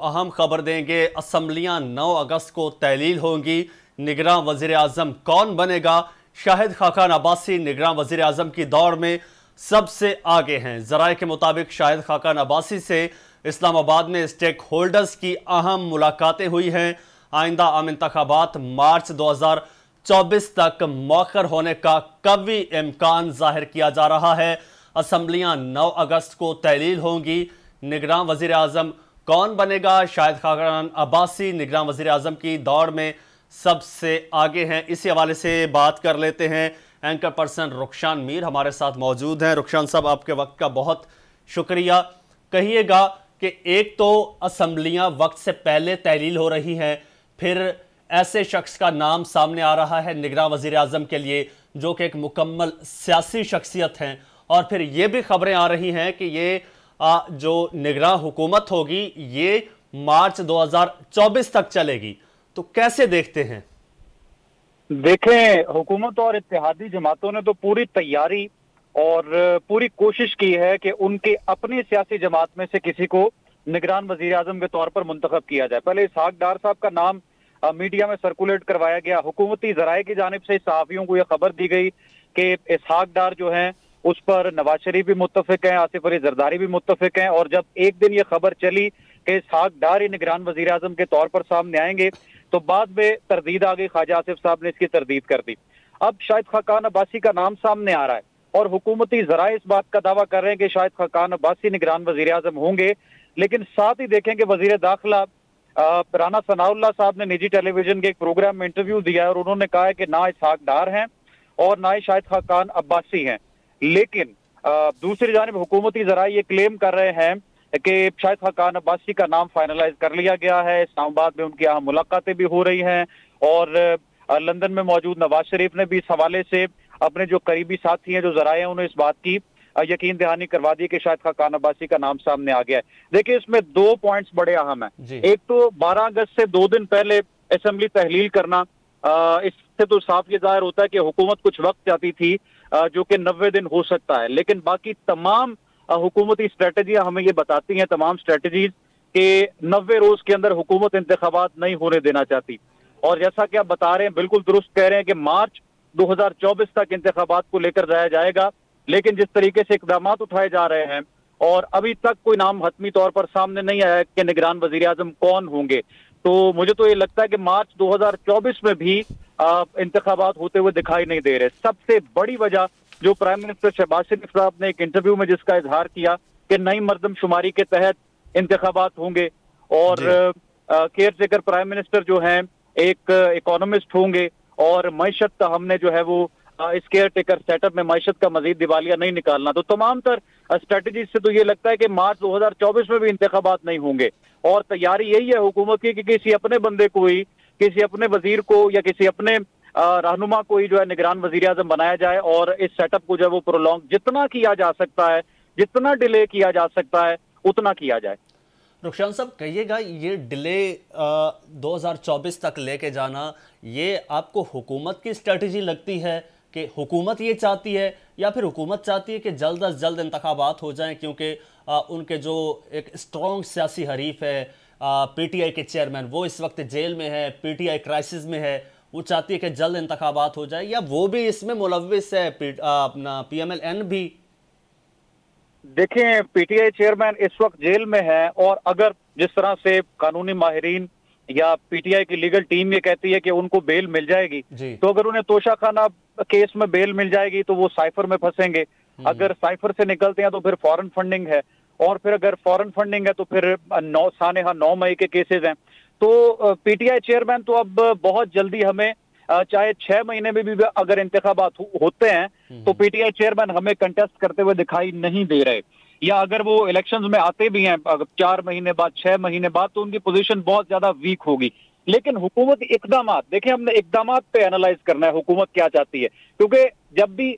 अहम खबर देंगे। असम्बलियां 9 अगस्त को तहलील होंगी। निगरान वजीर आजम कौन बनेगा? शाहिद खाकान अब्बासी निगरान वजीर आजम की दौड़ में सबसे आगे हैं। जराये के मुताबिक शाहिद खाकान अब्बासी से इस्लामाबाद में स्टेक होल्डर्स की अहम मुलाकातें हुई हैं। आइंदा आम इंतखाबात मार्च 2024 तक मौखर होने का कवी इम्कान जाहिर किया जा रहा है। असम्बलियां 9 अगस्त को तहलील होंगी। निगरान वजीर आजम कौन बनेगा? शाहिद खाकान अब्बासी निगरान वजीर आजम की दौड़ में सबसे आगे हैं। इसी हवाले से बात कर लेते हैं। एंकर पर्सन रुखशान मीर हमारे साथ मौजूद हैं। रुखशान साहब, आपके वक्त का बहुत शुक्रिया। कहिएगा कि एक तो असम्बलियां वक्त से पहले तहलील हो रही हैं, फिर ऐसे शख्स का नाम सामने आ रहा है निगरान वजीर आजम के लिए जो कि एक मुकम्मल सियासी शख्सियत हैं, और फिर ये भी खबरें आ रही हैं कि ये जो निगरान हुकूमत होगी ये मार्च 2024 तक चलेगी। तो कैसे देखते हैं? देखें, हुकूमत और इत्तेहादी जमातों ने तो पूरी तैयारी और पूरी कोशिश की है कि उनके अपनी सियासी जमात में से किसी को निगरान वजीर आजम के तौर पर मुंतखब किया जाए। पहले इसहाक डार साहब का नाम मीडिया में सर्कुलेट करवाया गया। हुकूमती जराये की जानिब से सहाफियों को यह खबर दी गई कि इसहाक डार जो है उस पर नवाज शरीफ भी मुत्तफिक हैं, आसिफ अली जरदारी भी मुत्तफिक हैं। और जब एक दिन ये खबर चली कि इसहाक डार ही निगरान वजीर आजम के तौर पर सामने आएंगे तो बाद में तरदीद आ गई। ख्वाजा आसिफ साहब ने इसकी तरदीद कर दी। अब शाहिद खाकान अब्बासी का नाम सामने आ रहा है और हुकूमती जराये इस बात का दावा कर रहे हैं कि शाहिद खाकान अब्बासी निगरान वजीर आजम होंगे। लेकिन साथ ही देखें कि वजीर दाखिला राना सनाउल्लाह साहब ने निजी टेलीविजन के एक प्रोग्राम में इंटरव्यू दिया है और उन्होंने कहा है कि ना इसहाक डार हैं और ना ही शाहिद खाकान अब्बासी हैं। लेकिन दूसरी जानिब हुकूमती जराये ये क्लेम कर रहे हैं कि शाहिद खाकान अब्बासी का नाम फाइनलाइज कर लिया गया है। इस्लामाबाद में उनकी अहम मुलाकातें भी हो रही हैं और लंदन में मौजूद नवाज शरीफ ने भी इस हवाले से अपने जो करीबी साथी हैं, जो जराये हैं, उन्हें इस बात की यकीन दहानी करवा दी कि शाहिद खाकान अब्बासी का नाम सामने आ गया है। देखिए, इसमें 2 पॉइंट्स बड़े अहम हैं। एक तो 12 अगस्त से 2 दिन पहले असेंबली तहलील करना, इससे तो साफ ये जाहिर होता है कि हुकूमत कुछ वक्त चाहती थी जो कि 90 दिन हो सकता है। लेकिन बाकी तमाम हुकूमती स्ट्रेटजियां हमें ये बताती हैं, तमाम स्ट्रेटजीज के 90 रोज के अंदर हुकूमत इंतखाबात नहीं होने देना चाहती। और जैसा कि आप बता रहे हैं, बिल्कुल दुरुस्त कह रहे हैं कि मार्च 2024 तक इंतखाबात को लेकर जाया जाएगा। लेकिन जिस तरीके से इकदाम उठाए जा रहे हैं और अभी तक कोई नाम हतमी तौर पर सामने नहीं आया कि निगरान वजीर आजम कौन होंगे, तो मुझे तो ये लगता है कि मार्च 2024 में भी इंतखाबात होते हुए दिखाई नहीं दे रहे। सबसे बड़ी वजह जो प्राइम मिनिस्टर शहबाज शरीफ साहब ने एक इंटरव्यू में जिसका इजहार किया कि नई मर्दमशुमारी के तहत इंतखाबात होंगे और केयर टेकर प्राइम मिनिस्टर जो हैं एक इकोनॉमिस्ट होंगे और मईशत का हमने जो है वो इस केयर टेकर सेटअप में मईशत का मजीद दिवालिया नहीं निकालना। तो तमाम तर स्ट्रेटजी से तो ये लगता है कि मार्च 2024 में भी इंतखाबात नहीं होंगे और तैयारी यही है हुकूमत की कि किसी अपने बंदे को ही, किसी अपने वजीर को या किसी अपने रहनुमा को ही जो है निगरान वजीर आजम बनाया जाए और इस सेटअप को जो है वो प्रोलॉन्ग जितना किया जा सकता है, जितना डिले किया जा सकता है उतना किया जाए। रुखशान साहब, कहिएगा ये डिले 2024 तक लेके जाना, ये आपको हुकूमत की स्ट्रेटजी लगती है कि हुकूमत ये चाहती है, या फिर हुकूमत चाहती है कि जल्द अज जल्द इंतखाबात हो जाएं क्योंकि उनके जो एक स्ट्रॉन्ग सियासी हरीफ है पीटीआई के चेयरमैन, वो इस वक्त जेल में है, पीटीआई क्राइसिस में है, वो चाहती है कि जल्द इंतखाबात हो जाए, या वो भी इसमें मुलव्विस है अपना पीएमएल-एन भी? देखें, पीटीआई चेयरमैन इस वक्त जेल में है और अगर जिस तरह से कानूनी माहिरीन या पीटीआई की लीगल टीम ये कहती है कि उनको बेल मिल जाएगी, तो अगर उन्हें तोशाखाना केस में बेल मिल जाएगी तो वो साइफर में फंसेंगे। अगर साइफर से निकलते हैं तो फिर फॉरेन फंडिंग है और फिर अगर फॉरेन फंडिंग है तो फिर 9 मई के केसेस हैं। तो पीटीआई चेयरमैन तो अब बहुत जल्दी हमें चाहे 6 महीने में भी अगर इंतखाबात होते हैं तो पीटीआई चेयरमैन हमें कंटेस्ट करते हुए दिखाई नहीं दे रहे, या अगर वो इलेक्शंस में आते भी हैं 4 महीने बाद, 6 महीने बाद, तो उनकी पोजीशन बहुत ज्यादा वीक होगी। लेकिन हुकूमत इकदामात, देखिए हमने इकदामात पे एनालाइज करना है हुकूमत क्या चाहती है, क्योंकि जब भी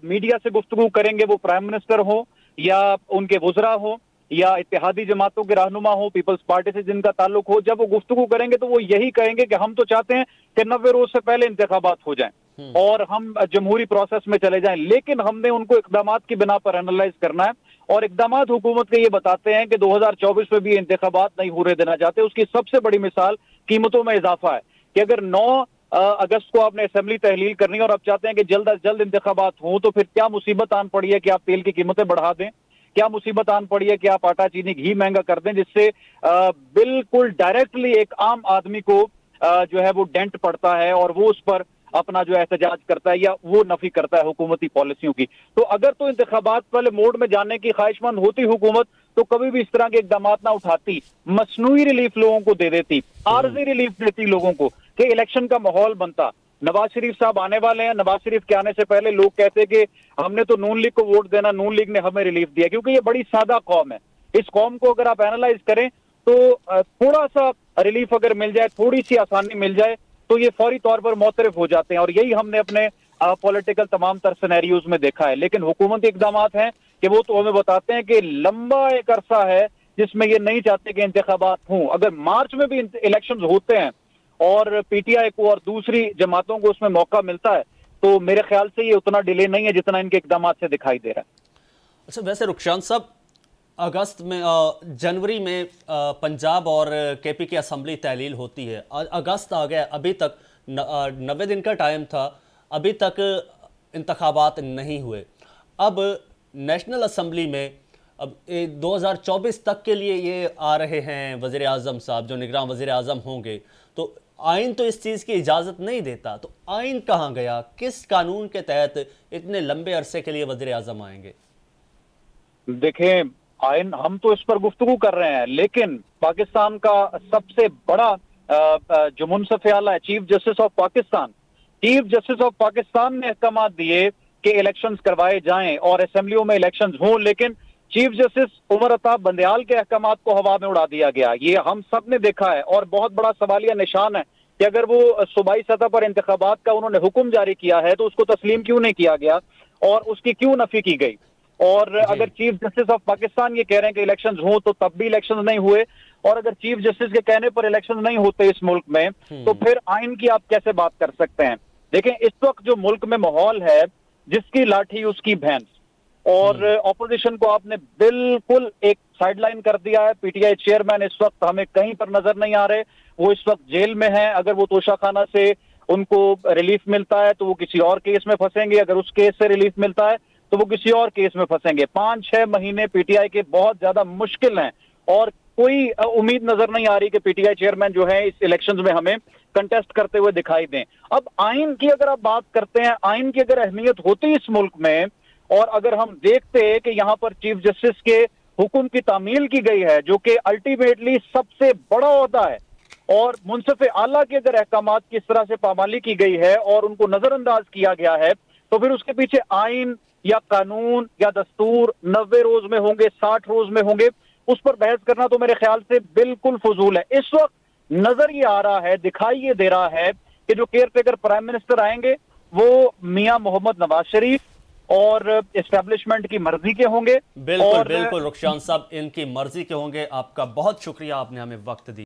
मीडिया से गुफ्तगू करेंगे, वो प्राइम मिनिस्टर हो या उनके वुज़रा हो या इत्तेहादी जमातों के रहनुमा हो, पीपल्स पार्टी से जिनका ताल्लुक हो, जब वो गुफ्तगू करेंगे तो वो यही कहेंगे कि हम तो चाहते हैं कि 90 रोज से पहले इंतखाबात हो जाएं और हम जमहूरी प्रोसेस में चले जाएं। लेकिन हमने उनको इकदामात की बिना पर एनालाइज करना है और इकदाम हुकूमत के ये बताते हैं कि 2024 में भी इंतखाबात नहीं होने देना चाहते। उसकी सबसे बड़ी मिसाल कीमतों में इजाफा है कि अगर 9 अगस्त को आपने असेंबली तहलील करनी है और आप चाहते हैं कि जल्द अज जल्द इंतखाबात हों, तो फिर क्या मुसीबत आन पड़ी है कि आप तेल की कीमतें बढ़ा दें, क्या मुसीबत आन पड़ी है कि आप आटा चीनी घी महंगा कर दें, जिससे बिल्कुल डायरेक्टली एक आम आदमी को जो है वो डेंट पड़ता है और वो उस पर अपना जो एहतजाज करता है या वो नफी करता है हुकूमती पॉलिसियों की। तो अगर तो इंतखाबात वाले मोड में जाने की ख्वाहिशमंद होती हुकूमत तो कभी भी इस तरह के इकदाम ना उठाती, मसनूई रिलीफ लोगों को दे देती, आर्जी रिलीफ देती लोगों को कि इलेक्शन का माहौल बनता। नवाज शरीफ साहब आने वाले हैं, नवाज शरीफ के आने से पहले लोग कहते कि हमने तो नून लीग को वोट देना, नून लीग ने हमें रिलीफ दिया, क्योंकि ये बड़ी सादा कौम है। इस कौम को अगर आप एनालाइज करें तो थोड़ा सा रिलीफ अगर मिल जाए, थोड़ी सी आसानी मिल जाए, तो ये फौरी तौर पर मोतरफ हो जाते हैं। और यही हमने अपने पॉलिटिकल तमाम तर सिनेरियोज में देखा है। लेकिन हुकूमती इकदाम हैं कि वो तो हमें बताते हैं कि लंबा एक अरसा है जिसमें ये नहीं चाहते कि इंतखाबात हों। अगर मार्च में भी इलेक्शंस होते हैं और पीटीआई को और दूसरी जमातों को उसमें मौका मिलता है, तो मेरे ख्याल से ये उतना डिले नहीं है जितना इनके इकदाम से दिखाई दे रहा है। अच्छा, वैसे रुखशान साहब, अगस्त में जनवरी में पंजाब और केपी की असम्बली तहलील होती है। अगस्त आ गया, अभी तक 90 दिन का टाइम था, अभी तक इंतखाबात नहीं हुए। अब नेशनल असम्बली में अब 2024 तक के लिए ये आ रहे हैं वज़ीर आज़म साहब, जो निगरान वज़ीर आज़म होंगे, तो आइन तो इस चीज़ की इजाज़त नहीं देता। तो आइन कहाँ गया? किस कानून के तहत इतने लंबे अरसे के लिए वज़ीर आज़म आएंगे? देखें, आइन हम तो इस पर गुफ्तगू कर रहे हैं, लेकिन पाकिस्तान का सबसे बड़ा जो मुंसफ आला है, चीफ जस्टिस ऑफ पाकिस्तान ने अहकाम दिए कि इलेक्शंस करवाए जाएं और असेंबलियों में इलेक्शंस हों, लेकिन चीफ जस्टिस उमर अताब बंदयाल के अहकाम को हवा में उड़ा दिया गया। ये हम सब ने देखा है और बहुत बड़ा सवालिया निशान है कि अगर वो सूबाई सतह पर इंतखाबात का उन्होंने हुक्म जारी किया है तो उसको तस्लीम क्यों नहीं किया गया और उसकी क्यों नफी की गई। और अगर चीफ जस्टिस ऑफ पाकिस्तान ये कह रहे हैं कि इलेक्शंस हो तो तब भी इलेक्शंस नहीं हुए, और अगर चीफ जस्टिस के कहने पर इलेक्शंस नहीं होते इस मुल्क में, तो फिर आइन की आप कैसे बात कर सकते हैं। देखें, इस वक्त जो मुल्क में माहौल है, जिसकी लाठी उसकी भैंस, और ऑपोजिशन को आपने बिल्कुल एक साइडलाइन कर दिया है। पीटीआई चेयरमैन इस वक्त हमें कहीं पर नजर नहीं आ रहे, वो इस वक्त जेल में है। अगर वो तोशाखाना से उनको रिलीफ मिलता है तो वो किसी और केस में फंसेंगे, अगर उस केस से रिलीफ मिलता है तो वो किसी और केस में फंसेंगे। 5-6 महीने पीटीआई के बहुत ज्यादा मुश्किल हैं और कोई उम्मीद नजर नहीं आ रही कि पीटीआई चेयरमैन जो है इस इलेक्शंस में हमें कंटेस्ट करते हुए दिखाई दें। अब आइन की अगर आप बात करते हैं, आइन की अगर अहमियत होती इस मुल्क में, और अगर हम देखते हैं कि यहाँ पर चीफ जस्टिस के हुक्म की तामील की गई है, जो कि अल्टीमेटली सबसे बड़ा ओहदा है, और मुंसिफ आला के अगर अहकामात की इस तरह से पामाली की गई है और उनको नजरअंदाज किया गया है, तो फिर उसके पीछे आइन या कानून या दस्तूर 90 रोज में होंगे, 60 रोज में होंगे, उस पर बहस करना तो मेरे ख्याल से बिल्कुल फजूल है। इस वक्त नजर ये आ रहा है, दिखाई ये दे रहा है कि जो केयर टेकर प्राइम मिनिस्टर आएंगे वो मियां मोहम्मद नवाज शरीफ और एस्टेब्लिशमेंट की मर्जी के होंगे। बिल्कुल बिल्कुल रुखशान साहब, इनकी मर्जी के होंगे। आपका बहुत शुक्रिया, आपने हमें वक्त दिया।